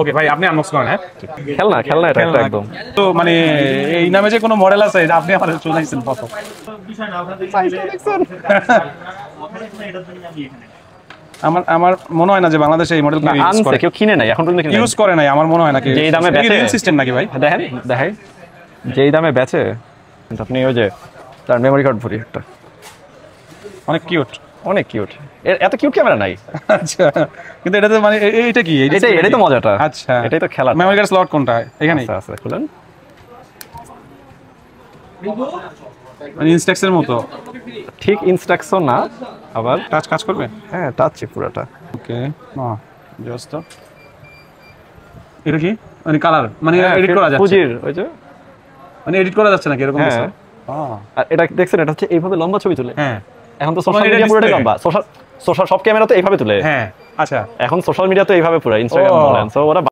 ওকে ভাই আপনি আনবক্স করেন। হ্যাঁ খেলনা এটা একটা একদম। তো মানে এই নামে যে কোনো মডেল আছে আপনি আমাদের শোনাইছেন কত আমার মনে হয় না যে বাংলাদেশে এই মডেল কেউ কিনে নাই এখন পর্যন্ত, ইউজ করে নাই আমার মনে হয় না। যে এই দামে বেচে সিস্টেম নাকি ভাই? দেখেন যে এই দামে বেচে আপনি ওই যে তার মেমোরি কার্ড ভরি একটা অনেক কিউট, অনেক কিউট। এত কিউট ক্যামেরা নাই। আচ্ছা কিন্তু এটাতে মানে এইটা কি? এটাই তো মজাটা। আচ্ছা এটাই তো খেলা। মেমোরি কার্ড স্লট কোনটা? এখানে আছে খুলেন, মানে ইনস্ট্রাকশনের মতো। ঠিক ইনস্ট্রাকশন না, আবার টাচ কাজ করবে। হ্যাঁ টাচই পুরোটা। ওকে জাস্ট এটা কি মানে কালার মানে এডিট করা যাচ্ছে? ফুজির ওই যে মানে এডিট করা যাচ্ছে নাকি এরকম কিছু? আর এটা দেখছেন, এটা হচ্ছে এইভাবে লম্বা ছবি তুলে। হ্যাঁ এখন তো সোশ্যাল মিডিয়া পুরোটাই লম্বা। সোশ্যাল সব ক্যামেরা তো এইভাবে তুলে। হ্যাঁ আচ্ছা এখন সোশ্যাল মিডিয়া তো এইভাবে পুরো ইনস্টাগ্রাম বলেন, সো ওরা